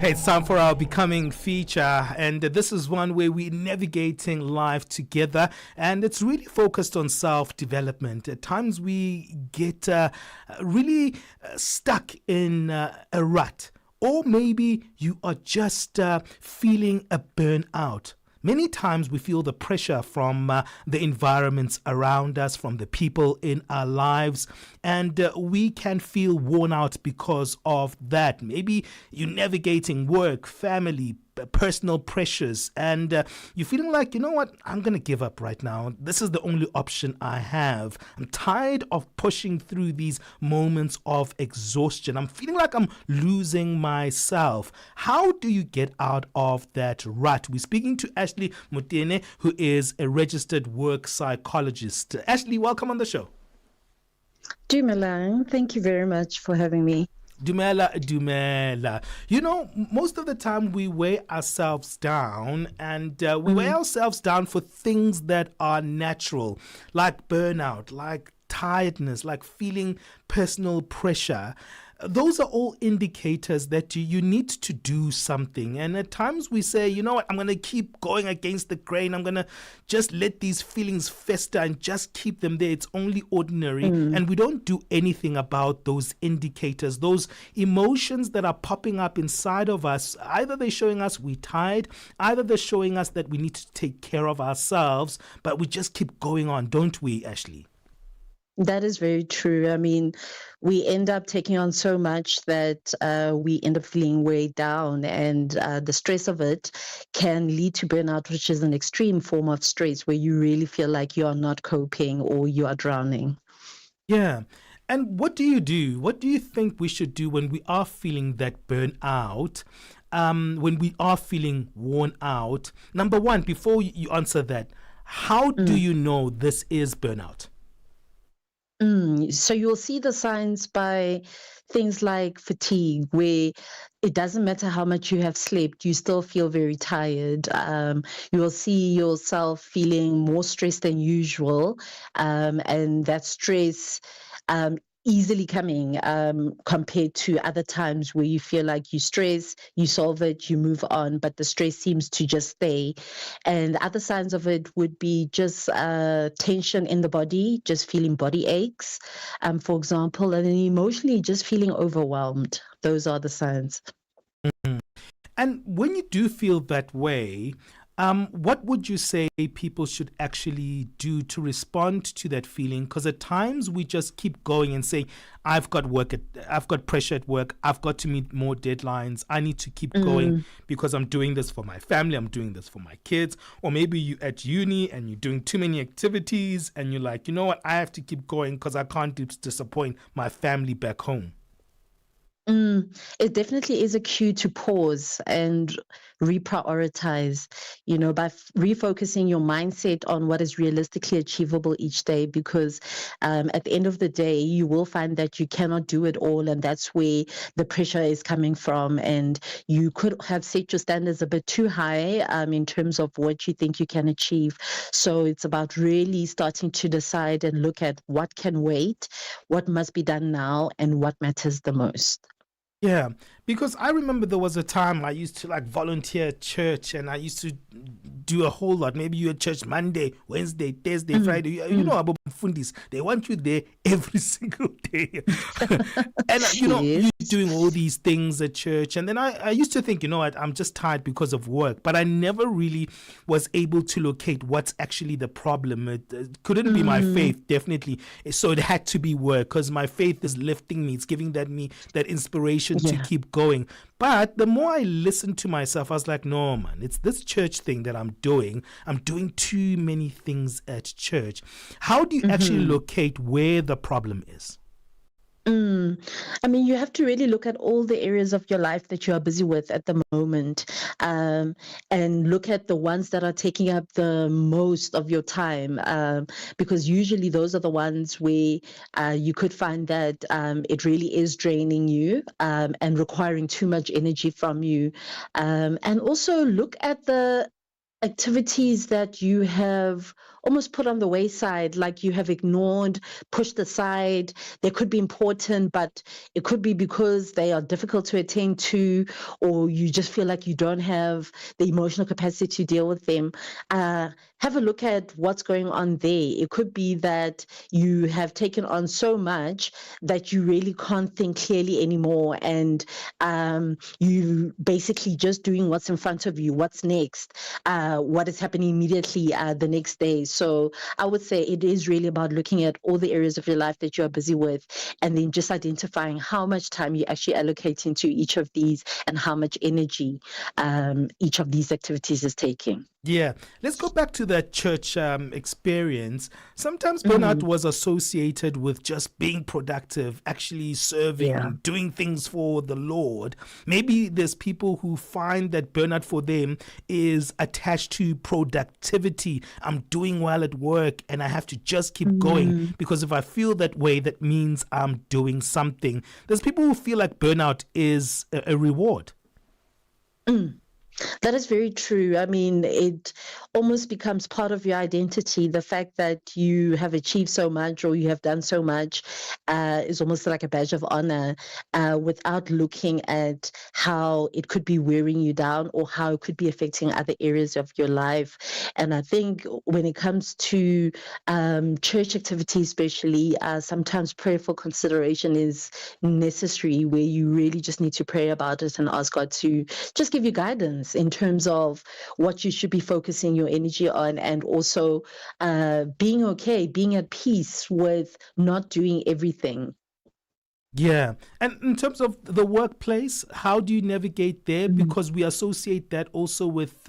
Hey, it's time for our Becoming feature, and this is one where we're navigating life together, and it's really focused on self-development. At times we get really stuck in a rut, or maybe you are just feeling a burnout. Many times we feel the pressure from the environments around us, from the people in our lives, and we can feel worn out because of that. Maybe you're navigating work, family, personal pressures, and you're feeling like, you know what, I'm going to give up right now. This is the only option I have. I'm tired of pushing through these moments of exhaustion. I'm feeling like I'm losing myself. How do you get out of that rut? We're speaking to Ashley Motene, who is a registered work psychologist. Ashley, welcome on the show. Dumelang, thank you very much for having me. Dumela. You know, most of the time we weigh ourselves down, and we weigh ourselves down for things that are natural, like burnout, like tiredness, like feeling personal pressure. Those are all indicators that you need to do something. And at times we say, you know what, I'm going to keep going against the grain. I'm going to just let these feelings fester and just keep them there. It's only ordinary. And we don't do anything about those indicators, those emotions that are popping up inside of us. Either they're showing us we're tired, either they're showing us that we need to take care of ourselves, but we just keep going on, don't we, Ashley? That is very true. I mean, we end up taking on so much that we end up feeling weighed down, and the stress of it can lead to burnout, which is an extreme form of stress where you really feel like you are not coping or you are drowning. Yeah. And what do you do? What do you think we should do when we are feeling that burnout? When we are feeling worn out? Number one, before you answer that, how do you know this is burnout? So you'll see the signs by things like fatigue, where it doesn't matter how much you have slept, you still feel very tired. You will see yourself feeling more stressed than usual, and that stress easily coming compared to other times where you feel like you stress, you solve it, you move on, but the stress seems to just stay. And other signs of it would be just tension in the body, just feeling body aches, for example, and then emotionally just feeling overwhelmed. Those are the signs. And when you do feel that way, what would you say people should actually do to respond to that feeling? Because at times we just keep going and say, I've got pressure at work. I've got to meet more deadlines. I need to keep going because I'm doing this for my family. I'm doing this for my kids. Or maybe you at uni and you're doing too many activities and you're like, you know what? I have to keep going because I can't disappoint my family back home. It definitely is a cue to pause and reprioritize, by refocusing your mindset on what is realistically achievable each day, because at the end of the day, you will find that you cannot do it all. And that's where the pressure is coming from. And you could have set your standards a bit too high in terms of what you think you can achieve. So it's about really starting to decide and look at what can wait, what must be done now, and what matters the most. Yeah, because I remember there was a time I used to like volunteer at church, and I used to do a whole lot. Maybe you at church Monday, Wednesday, Thursday, Friday. You know about fundis. They want you there every single day. And Yes. you're doing all these things at church. And then I used to think, you know what, I'm just tired because of work. But I never really was able to locate what's actually the problem. It couldn't be my faith, definitely. So it had to be work, because my faith is lifting me. It's giving me that inspiration to keep going. But the more I listened to myself, I was like, no, man, it's this church thing that I'm doing. I'm doing too many things at church. How do you actually locate where the problem is? I mean, you have to really look at all the areas of your life that you are busy with at the moment, and look at the ones that are taking up the most of your time, because usually those are the ones where you could find that it really is draining you and requiring too much energy from you. And also look at the activities that you have almost put on the wayside, like you have ignored, pushed aside. They could be important, but it could be because they are difficult to attend to, or you just feel like you don't have the emotional capacity to deal with them. Have a look at what's going on there. It could be that you have taken on so much that you really can't think clearly anymore, and you basically just doing what's in front of you, what's next, what is happening immediately the next day. So I would say it is really about looking at all the areas of your life that you are busy with, and then just identifying how much time you actually allocate into each of these and how much energy each of these activities is taking. Yeah, let's go back to that church experience. Sometimes burnout was associated with just being productive, actually serving, doing things for the Lord. Maybe there's people who find that burnout for them is attached to productivity. I'm doing well at work and I have to just keep going, because if I feel that way, that means I'm doing something. There's people who feel like burnout is a reward. That is very true. I mean, it almost becomes part of your identity. The fact that you have achieved so much or you have done so much is almost like a badge of honor, without looking at how it could be wearing you down or how it could be affecting other areas of your life. And I think when it comes to church activities, especially, sometimes prayerful consideration is necessary, where you really just need to pray about it and ask God to just give you guidance in terms of what you should be focusing your energy on, and also being okay, being at peace with not doing everything. Yeah. And in terms of the workplace, how do you navigate there? Because we associate that also with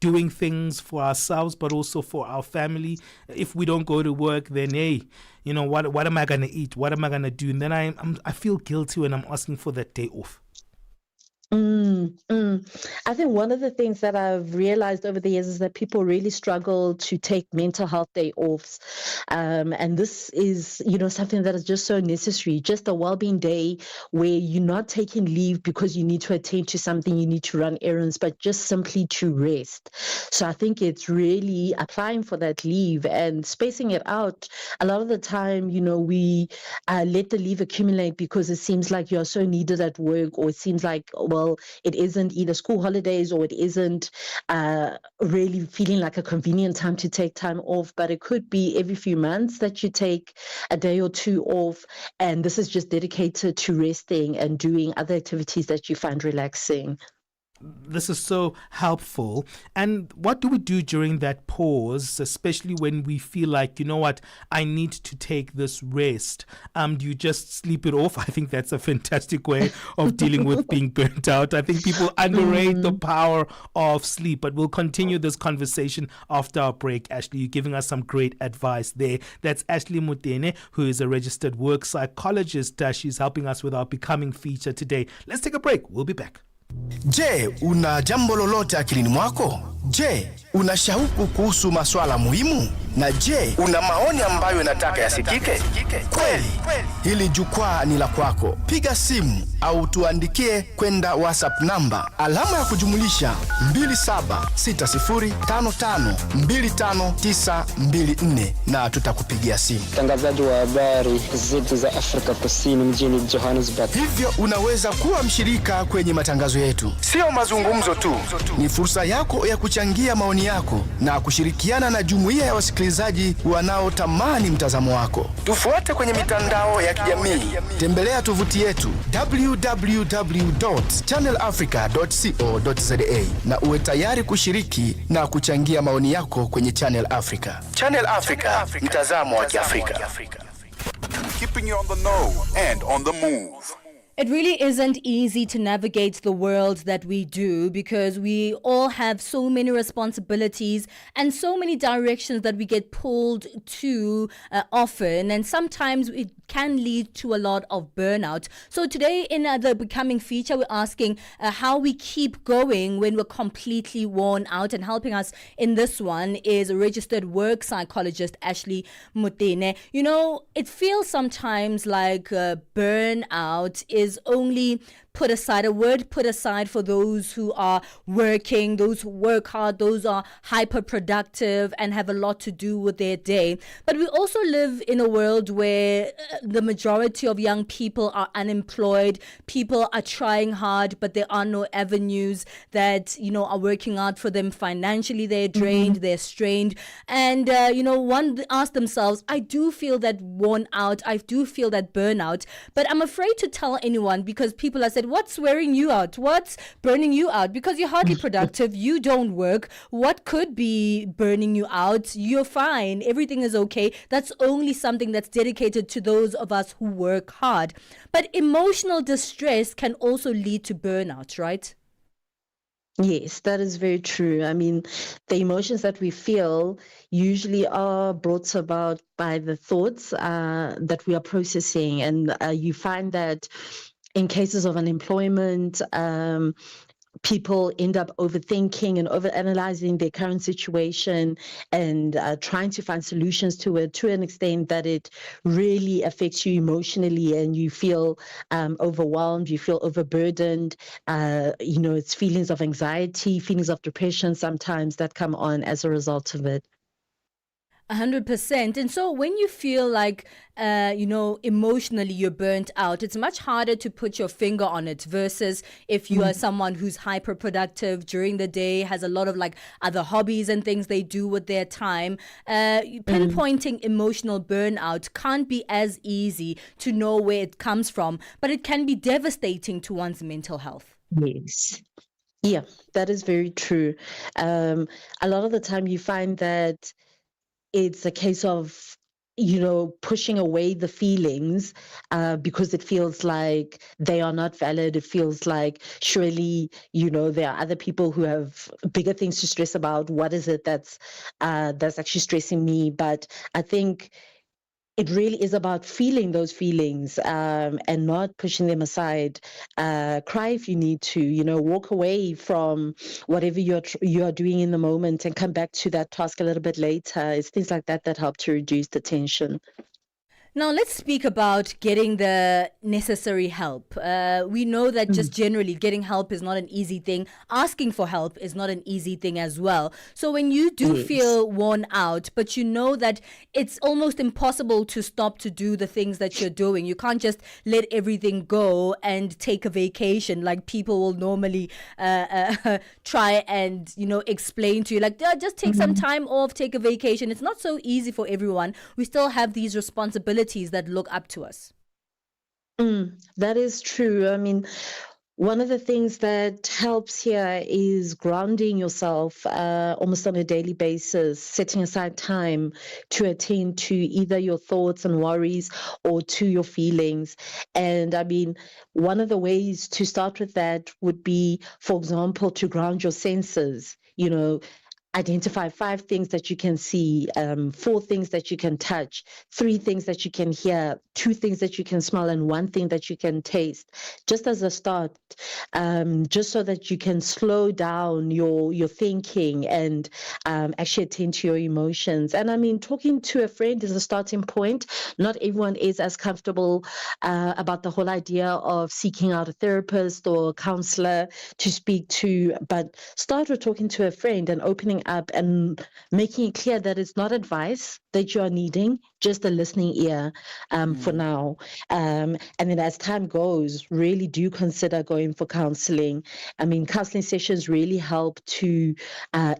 doing things for ourselves, but also for our family. If we don't go to work, then, hey, you know, what am I going to eat? What am I going to do? And then I feel guilty when I'm asking for that day off. I think one of the things that I've realized over the years is that people really struggle to take mental health day offs. And this is, something that is just so necessary, just a well-being day where you're not taking leave because you need to attend to something, you need to run errands, but just simply to rest. So I think it's really applying for that leave and spacing it out. A lot of the time, we let the leave accumulate because it seems like you're so needed at work, or it seems like, well, it isn't either school holidays or it isn't really feeling like a convenient time to take time off, but it could be every few months that you take a day or two off, and this is just dedicated to resting and doing other activities that you find relaxing. This is so helpful. And what do we do during that pause, especially when we feel like, you know what, I need to take this rest? Do you just sleep it off? I think that's a fantastic way of dealing with being burnt out. I think people underrate the power of sleep, but we'll continue this conversation after our break. Ashley, you're giving us some great advice there. That's Ashley Motene, who is a registered work psychologist. She's helping us with our Becoming feature today. Let's take a break. We'll be back. Je, una jambo lolote akilini mwako? Je, una shauku kuhusu masuala muhimu? Na je, una maoni ambayo unataka yasikike? Kweli, hili jukwaa ni la kwako. Piga simu au tuandikie kwenda WhatsApp namba alama ya kujumulisha 2760552594 na tutakupigia simu. Mtangazaji wa habari zetu za Afrika Kusini mjini Johannesburg. Hivyo unaweza kuwa mshirika kwenye matangazo yetu. Sio mazungumzo tu, ni fursa yako ya kuchangia maoni yako na kushirikiana na jumuiya ya wasikilizaji wanaotamani mtazamo wako. Tufuate kwenye mitandao ya kijamii. Tembelea tovuti yetu www.channelafrica.co.za na uwe tayari kushiriki na kuchangia maoni yako kwenye Channel Africa. Channel Africa, mtazamo wa Kiafrika. Keeping you on the know and on the move. It really isn't easy to navigate the world that we do, because we all have so many responsibilities and so many directions that we get pulled to often, and sometimes it can lead to a lot of burnout. So today in the Becoming feature, we're asking how we keep going when we're completely worn out, and helping us in this one is a registered work psychologist, Ashley Motene. It feels sometimes like burnout is only put aside, a word put aside for those who are working, those who work hard, those are hyper productive and have a lot to do with their day. But we also live in a world where the majority of young people are unemployed. People are trying hard, but there are no avenues that, are working out for them financially. They're drained, they're strained. And, one asks themselves, I do feel that worn out. I do feel that burnout, but I'm afraid to tell anyone because people have said, what's wearing you out? What's burning you out? Because you're hardly productive. You don't work. What could be burning you out? You're fine. Everything is okay. That's only something that's dedicated to those of us who work hard. But emotional distress can also lead to burnout, right? Yes, that is very true. I mean, the emotions that we feel usually are brought about by the thoughts that we are processing. And you find that in cases of unemployment, people end up overthinking and overanalyzing their current situation and trying to find solutions to it to an extent that it really affects you emotionally and you feel overwhelmed, you feel overburdened. It's feelings of anxiety, feelings of depression sometimes that come on as a result of it. 100%. And so when you feel like, emotionally you're burnt out, it's much harder to put your finger on it versus if you are someone who's hyper productive during the day, has a lot of like other hobbies and things they do with their time. Pinpointing emotional burnout can't be as easy to know where it comes from, but it can be devastating to one's mental health. Yes. Yeah, that is very true. A lot of the time you find that it's a case of, pushing away the feelings because it feels like they are not valid. It feels like surely, there are other people who have bigger things to stress about. What is it that's actually stressing me? But I think it really is about feeling those feelings and not pushing them aside. Cry if you need to, walk away from whatever you're doing in the moment and come back to that task a little bit later. It's things like that that help to reduce the tension. Now, let's speak about getting the necessary help. We know that just generally getting help is not an easy thing. Asking for help is not an easy thing as well. So when you do feel worn out, but you know that it's almost impossible to stop to do the things that you're doing, you can't just let everything go and take a vacation like people will normally try and, explain to you, like, just take some time off, take a vacation. It's not so easy for everyone. We still have these responsibilities that look up to us. That is true. I mean, one of the things that helps here is grounding yourself almost on a daily basis, setting aside time to attend to either your thoughts and worries or to your feelings. And I mean, one of the ways to start with that would be, for example, to ground your senses. Identify 5 things that you can see, 4 things that you can touch, 3 things that you can hear, 2 things that you can smell, and 1 thing that you can taste, just as a start, just so that you can slow down your thinking and actually attend to your emotions. And I mean, talking to a friend is a starting point. Not everyone is as comfortable about the whole idea of seeking out a therapist or a counselor to speak to, but start with talking to a friend and opening up and making it clear that it's not advice that you are needing, just a listening ear for now. And then as time goes, really do consider going for counseling. I mean, counseling sessions really help to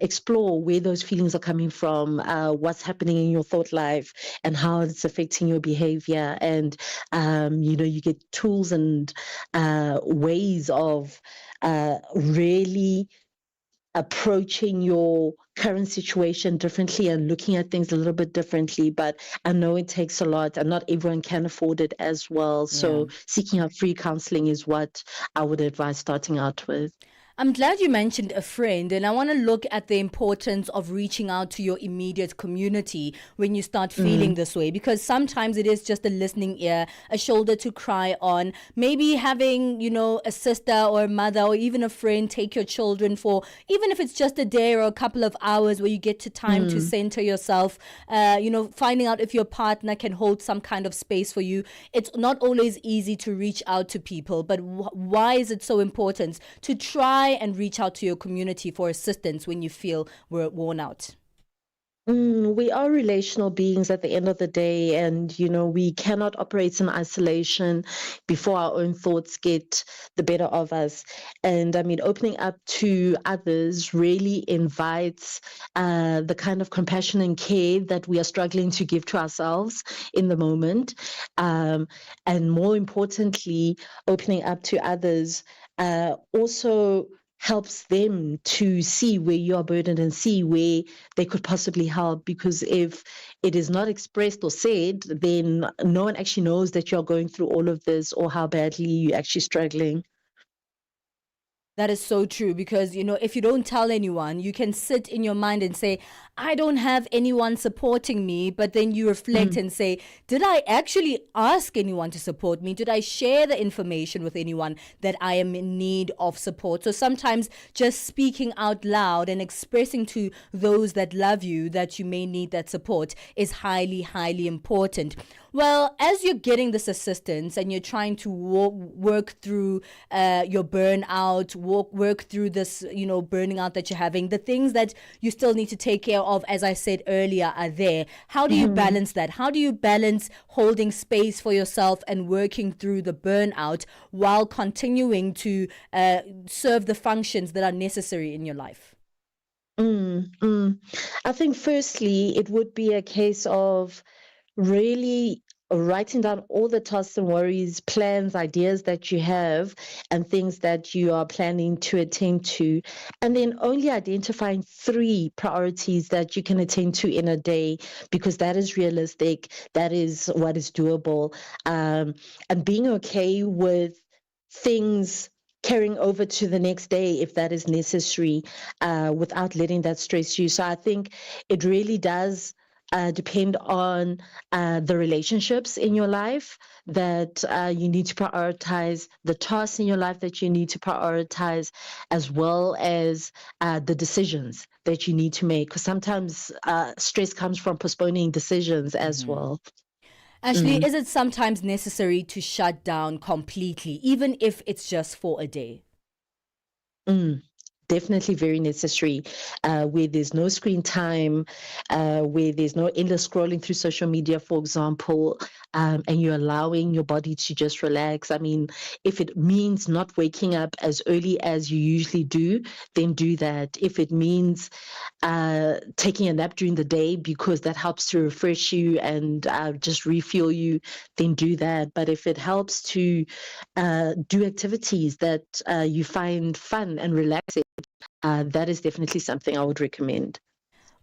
explore where those feelings are coming from, what's happening in your thought life, and how it's affecting your behavior. And, you get tools and ways of really approaching your current situation differently and looking at things a little bit differently. But I know it takes a lot and not everyone can afford it as well. So seeking out free counseling is what I would advise starting out with. I'm glad you mentioned a friend, and I want to look at the importance of reaching out to your immediate community when you start feeling this way, because sometimes it is just a listening ear, a shoulder to cry on, maybe having, a sister or a mother or even a friend take your children for, even if it's just a day or a couple of hours where you get to time to center yourself, finding out if your partner can hold some kind of space for you. It's not always easy to reach out to people, but why is it so important to try and reach out to your community for assistance when you feel we're worn out? We are relational beings at the end of the day, and we cannot operate in isolation before our own thoughts get the better of us. And I mean, opening up to others really invites the kind of compassion and care that we are struggling to give to ourselves in the moment. And more importantly, opening up to others also helps them to see where you are burdened and see where they could possibly help, because if it is not expressed or said, then no one actually knows that you're going through all of this or how badly you're actually struggling. That is so true, because, if you don't tell anyone, you can sit in your mind and say, I don't have anyone supporting me. But then you reflect and say, did I actually ask anyone to support me? Did I share the information with anyone that I am in need of support? So sometimes just speaking out loud and expressing to those that love you that you may need that support is highly, highly important. Well, as you're getting this assistance and you're trying to work through your burnout, work through this, burning out that you're having, the things that you still need to take care of, as I said earlier, are there. How do you balance that? How do you balance holding space for yourself and working through the burnout while continuing to serve the functions that are necessary in your life? I think firstly, it would be a case of really writing down all the tasks and worries, plans, ideas that you have, and things that you are planning to attend to, and then only identifying 3 priorities that you can attend to in a day, because that is realistic, that is what is doable, and being okay with things carrying over to the next day if that is necessary, without letting that stress you. So I think it really does depend on the relationships in your life that you need to prioritize, the tasks in your life that you need to prioritize, as well as the decisions that you need to make. Because sometimes stress comes from postponing decisions as well. Ashley, is it sometimes necessary to shut down completely, even if it's just for a day? Definitely very necessary, where there's no screen time, where there's no endless scrolling through social media, for example, and you're allowing your body to just relax. I mean, if it means not waking up as early as you usually do, then do that. If it means taking a nap during the day because that helps to refresh you and just refuel you, then do that. But if it helps to do activities that you find fun and relaxing, that is definitely something I would recommend.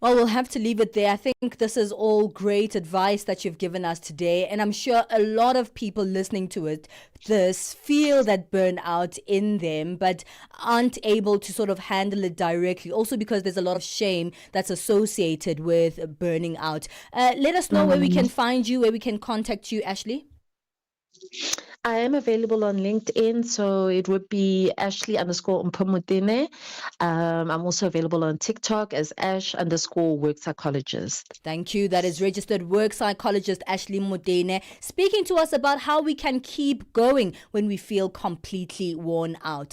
Well, we'll have to leave it there. I think this is all great advice that you've given us today. And I'm sure a lot of people listening to this feel that burnout in them, but aren't able to sort of handle it directly. Also because there's a lot of shame that's associated with burning out. Let us know where we can find you, where we can contact you, Ashley. I am available on LinkedIn, so it would be Ashley_Motene. I'm also available on TikTok as Ash_work psychologist. Thank you. That is registered work psychologist Ashley Motene, speaking to us about how we can keep going when we feel completely worn out.